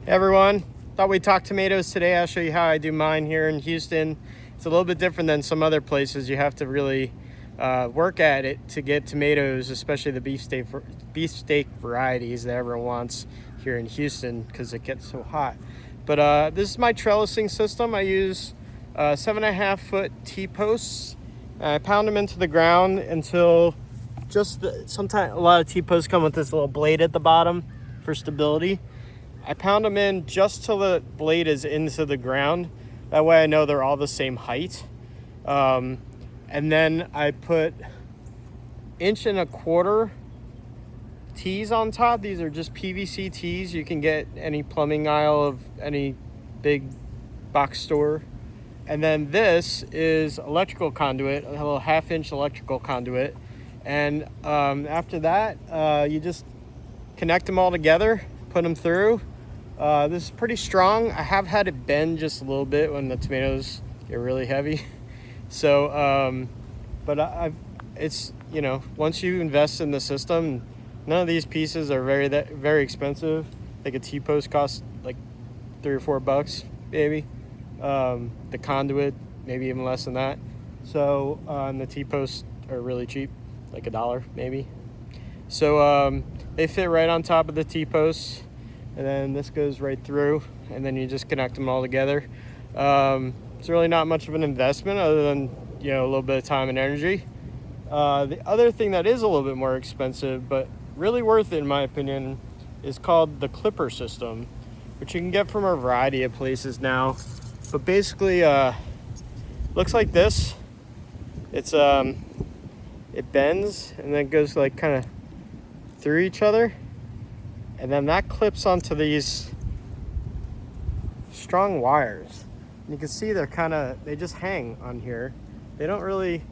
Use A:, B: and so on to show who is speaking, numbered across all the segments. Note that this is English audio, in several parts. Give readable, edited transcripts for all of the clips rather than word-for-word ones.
A: Hey everyone, thought we'd talk tomatoes today. I'll show you how I do mine here in Houston. It's a little bit different than some other places. You have to really work at it to get tomatoes, especially the beefsteak varieties that everyone wants here in Houston because it gets so hot. But this is my trellising system. I use 7.5 foot T-posts. I pound them into the ground until sometimes a lot of T-posts come with this little blade at the bottom for stability. I pound them in just till the blade is into the ground. That way I know they're all the same height. And then I put 1.25 inch tees on top. These are just PVC tees. You can get any plumbing aisle of any big box store. And then this is electrical conduit, a little 1/2 inch electrical conduit. And after that, you just connect them all together, put them through. This is pretty strong. I have had it bend just a little bit when the tomatoes get really heavy. So, it's, you know, once you invest in the system, none of these pieces are very expensive. Like a T-post costs like $3 or $4 maybe. The conduit, maybe even less than that. So, and the T-posts are really cheap, like $1 maybe. So, they fit right on top of the T-posts. And then this goes right through, and then you just connect them all together. It's really not much of an investment other than, you know, a little bit of time and energy. The other thing that is a little bit more expensive, but really worth it in my opinion, is called the clipper system, which you can get from a variety of places now. But basically, looks like this. It's it bends and then goes like kind of through each other. And then that clips onto these strong wires. And you can see they just hang on here. They don't really,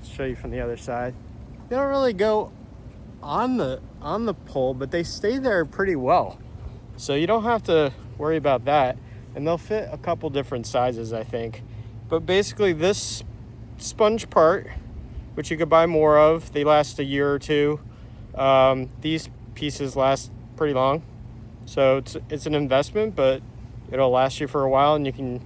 A: show you from the other side. They don't really go on the pole, but they stay there pretty well. So you don't have to worry about that. And they'll fit a couple different sizes, I think. But basically this sponge part, which you could buy more of, they last a year or two. These pieces last pretty long, so it's an investment, but it'll last you for a while, and you can,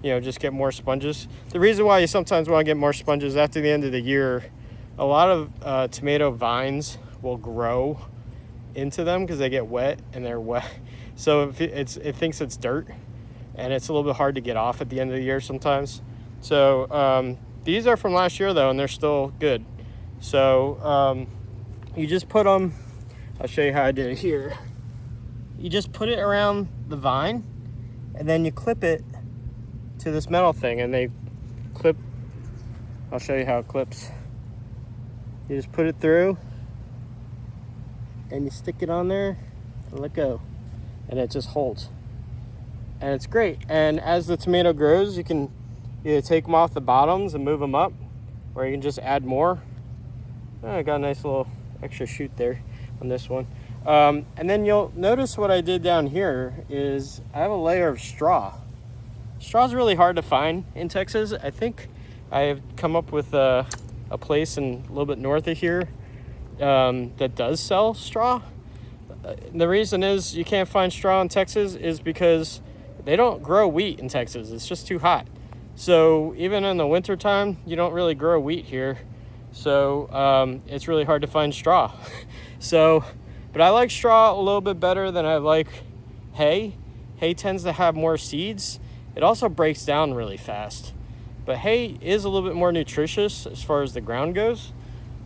A: you know, just get more sponges. The reason why you sometimes want to get more sponges after the end of the year, a lot of tomato vines will grow into them because they get wet and they're wet. So it thinks it's dirt, and it's a little bit hard to get off at the end of the year sometimes. So these are from last year though, and they're still good. So you just put them, I'll show you how I did it here. You just put it around the vine, and then you clip it to this metal thing, and they clip. I'll show you how it clips. You just put it through, and you stick it on there, and let go, and it just holds. And it's great. And as the tomato grows, you can either take them off the bottoms and move them up, or you can just add more. Oh, I got a nice little extra shoot there on this one. And then you'll notice what I did down here is I have a layer of straw. Straw is really hard to find in Texas. I think I have come up with a place a little bit north of here that does sell straw. The reason is you can't find straw in Texas is because they don't grow wheat in Texas. It's just too hot. So even in the wintertime, you don't really grow wheat here. So it's really hard to find straw. But I like straw a little bit better than I like hay. Hay tends to have more seeds. It also breaks down really fast. But hay is a little bit more nutritious as far as the ground goes.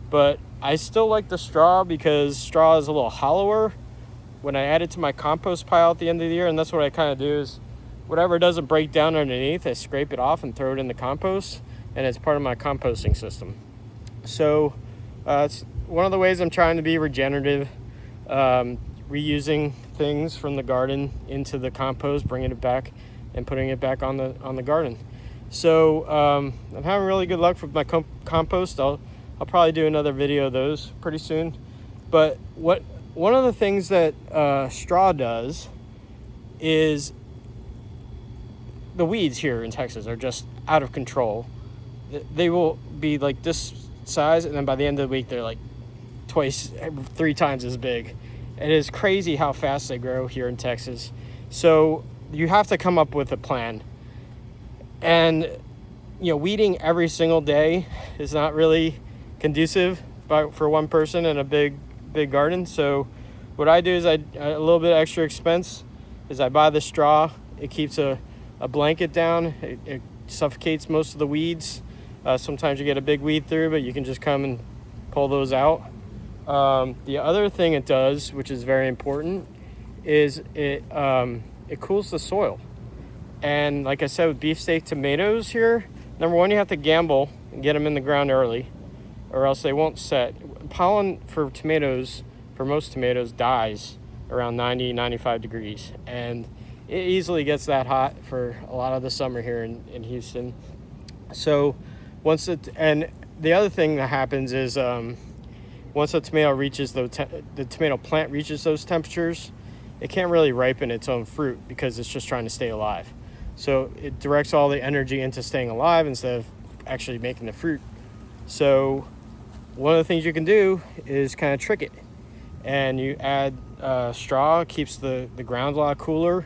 A: But I still like the straw because straw is a little hollower when I add it to my compost pile at the end of the year. And that's what I kind of do is whatever doesn't break down underneath, I scrape it off and throw it in the compost. And it's part of my composting system. So it's one of the ways I'm trying to be regenerative, reusing things from the garden into the compost, bringing it back and putting it back on the garden. So I'm having really good luck with my compost. I'll probably do another video of those pretty soon. But one of the things that straw does is the weeds here in Texas are just out of control. They will be like this size, and then by the end of the week they're like 3 times as big. It is crazy how fast they grow here in Texas. So you have to come up with a plan. And, weeding every single day is not really conducive for one person in a big garden. So what I do is a little bit extra expense is I buy the straw. It keeps a blanket down. It suffocates most of the weeds. Sometimes you get a big weed through, but you can just come and pull those out. The other thing it does, which is very important, is it cools the soil. And like I said, with beefsteak tomatoes here, number one, you have to gamble and get them in the ground early, or else they won't set. Pollen for tomatoes, for most tomatoes, dies around 90-95 degrees, and it easily gets that hot for a lot of the summer here in Houston. So and the other thing that happens is once the tomato reaches the tomato plant reaches those temperatures, it can't really ripen its own fruit because it's just trying to stay alive. So it directs all the energy into staying alive instead of actually making the fruit. So one of the things you can do is kind of trick it, and you add straw. Keeps the ground a lot cooler,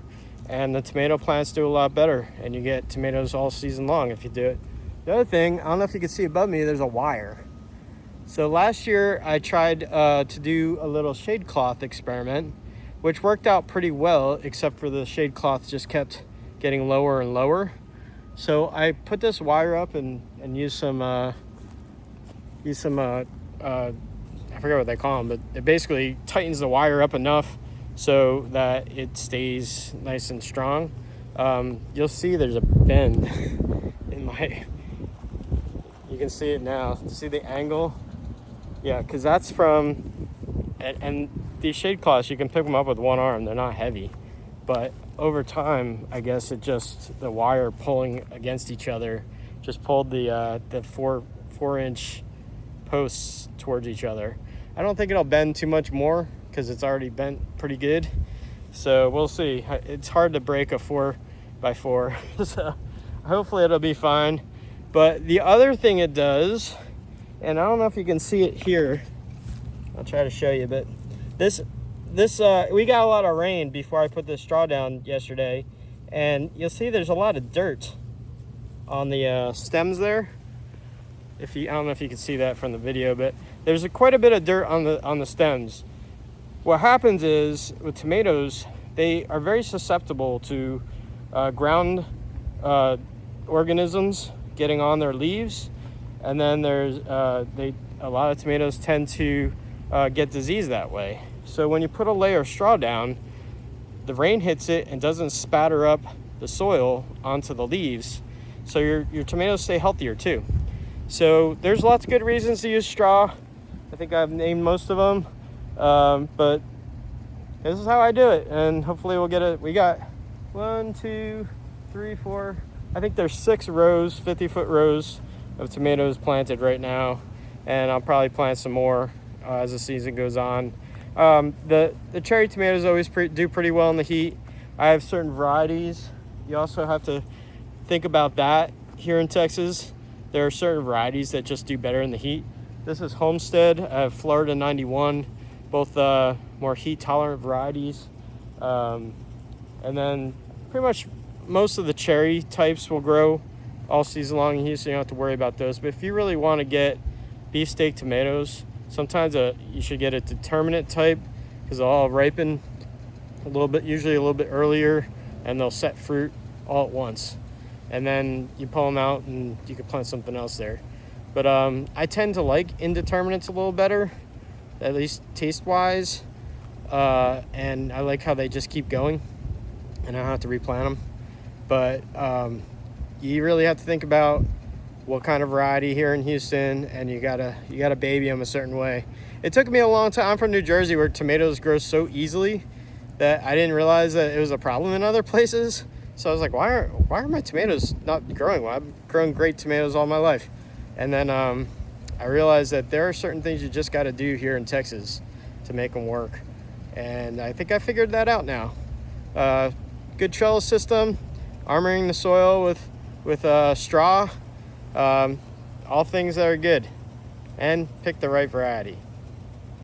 A: and the tomato plants do a lot better, and you get tomatoes all season long if you do it. The other thing, I don't know if you can see above me, there's a wire. So last year I tried to do a little shade cloth experiment, which worked out pretty well, except for the shade cloth just kept getting lower and lower. So I put this wire up and used some I forget what they call them, but it basically tightens the wire up enough so that it stays nice and strong. You'll see there's a bend in you can see it now. See the angle? Yeah, because that's from, and these shade cloths, you can pick them up with one arm. They're not heavy, but over time, I guess the wire pulling against each other just pulled the 4-inch posts towards each other. I don't think it'll bend too much more because it's already bent pretty good. So we'll see. It's hard to break a 4x4, so hopefully it'll be fine. But the other thing it does, and I don't know if you can see it here, I'll try to show you, but this we got a lot of rain before I put this straw down yesterday, and you'll see there's a lot of dirt on the stems there. I don't know if you can see that from the video, but there's quite a bit of dirt on the stems. What happens is with tomatoes, they are very susceptible to ground organisms getting on their leaves, and then there's a lot of tomatoes tend to get disease that way. So when you put a layer of straw down, the rain hits it and doesn't spatter up the soil onto the leaves, so your tomatoes stay healthier too. So there's lots of good reasons to use straw. I think I've named most of them, but this is how I do it, and hopefully we'll get it. We got 1, 2, 3, 4. I think there's 6 rows, 50-foot rows of tomatoes planted right now, and I'll probably plant some more as the season goes on. The cherry tomatoes always do pretty well in the heat. I have certain varieties. You also have to think about that here in Texas. There are certain varieties that just do better in the heat. This is Homestead. I have Florida 91, both more heat tolerant varieties. And then pretty much most of the cherry types will grow all season long in Houston. You don't have to worry about those. But if you really want to get beefsteak tomatoes, sometimes you should get a determinate type, because they'll all ripen usually a little bit earlier, and they'll set fruit all at once. And then you pull them out and you can plant something else there. But I tend to like indeterminates a little better, at least taste-wise. And I like how they just keep going, and I don't have to replant them. But you really have to think about what kind of variety here in Houston, and you gotta baby them a certain way. It took me a long time. I'm from New Jersey, where tomatoes grow so easily that I didn't realize that it was a problem in other places. So I was like, why are my tomatoes not growing well? I've grown great tomatoes all my life. And then I realized that there are certain things you just got to do here in Texas to make them work. And I think I figured that out now. Good trellis system, armoring the soil with straw, all things that are good. And pick the right variety.